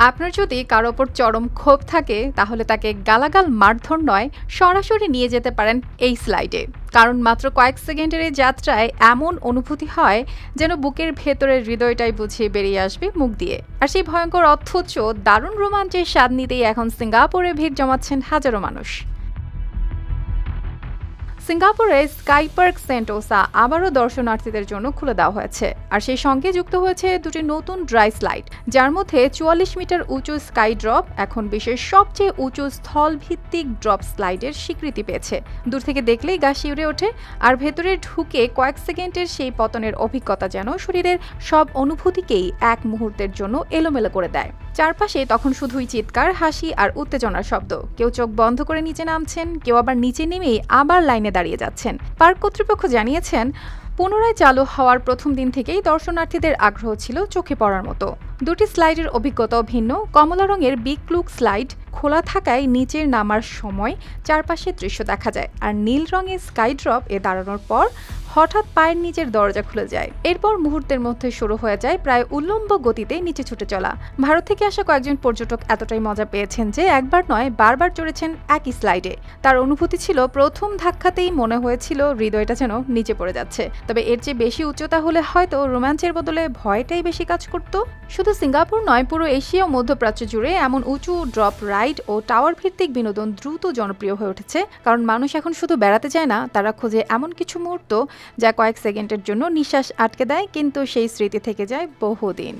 আপনার যদি কারো ওপর চরম ক্ষোভ থাকে তাহলে তাকে গালাগাল মারধর নয়, সরাসরি নিয়ে যেতে পারেন এই স্লাইডে। কারণ মাত্র কয়েক সেকেন্ডের এই যাত্রায় এমন অনুভূতি হয় যেন বুকের ভেতরের হৃদয়টাই বুঝিয়ে বেরিয়ে আসবে মুখ দিয়ে। আর সেই ভয়ঙ্কর অথচ দারুণ রোমাঞ্চের স্বাদ নিতেই এখন সিঙ্গাপুরে ভিড় জমাচ্ছেন হাজারো মানুষ। সিঙ্গাপুরে স্কাই পার্ক সেন্টোসা আবারও দর্শনার্থীদের জন্য খুলে দেওয়া হয়েছে, আর সেই সঙ্গে যুক্ত হয়েছে দুটি নতুন ড্রাই স্লাইড, যার মধ্যে ৪৪ মিটার উঁচু স্কাই ড্রপ এখন বিশ্বের সবচেয়ে উঁচু স্থলভিত্তিক ড্রপ স্লাইডের স্বীকৃতি পেয়েছে। দূর থেকে দেখলেই গা শিউরে ওঠে, আর ভেতরে ঢুকে কয়েক সেকেন্ডের সেই পতনের অভিজ্ঞতা যেন শরীরের সব অনুভূতিকেই এক মুহূর্তের জন্য এলোমেলো করে দেয়। চারপাশে তখন শুধুই চিৎকার, হাসি আর উত্তেজনার শব্দ। কেউ চোখ বন্ধ করে নিচে নামছেন, কেউ আবার নিচে নেমেই আবার লাইনে দাঁড়িয়ে যাচ্ছেন। পার্ক কর্তৃপক্ষ জানিয়েছেন, পুনরায় চালু হওয়ার প্রথম দিন থেকেই দর্শনার্থীদের আগ্রহ ছিল চোখে পড়ার মতো। দুটি স্লাইডের অভিজ্ঞতাও ভিন্ন। কমলা রঙের বিগ লুক স্লাইড খোলা থাকায় নিচের নামার সময় চারপাশের দৃশ্য দেখা যায়, আর নীল রঙের স্কাই ড্রপ এ দাঁড়ানোর পর হঠাৎ পায়ের নিচের দরজা খুলে যায়। এরপর মুহূর্তের মধ্যে শুরু হয়ে যায় প্রায় উল্লম্ব গতিতে নিচে ছুটে চলা। ভারত থেকে আসা কয়েকজন পর্যটক এতটাই মজা পেয়েছেন যে একবার নয় বারবার চড়েছেন একই স্লাইডে। তার অনুভূতি ছিল, প্রথম ধাক্কাতেই মনে হয়েছিল হৃদয়টা যেন নিচে পড়ে যাচ্ছে। তবে এর চেয়ে বেশি উচ্চতা হলে হয়তো রোমাঞ্চের বদলে ভয়টাই বেশি কাজ করত। শুধু সিঙ্গাপুর নয়, পুরো এশিয়া ও মধ্যপ্রাচ্য জুড়ে এমন উঁচু ড্রপ রাইড ও টাওয়ার ভিত্তিক বিনোদন দ্রুত জনপ্রিয় হয়ে উঠেছে। কারণ মানুষ এখন শুধু বেড়াতে যায় না, তারা খোঁজে এমন কিছু মুহূর্ত যা কয়েক সেকেন্ডের জন্য নিঃশ্বাস আটকে দেয়, কিন্তু সেই স্মৃতি থেকে যায় বহুদিন।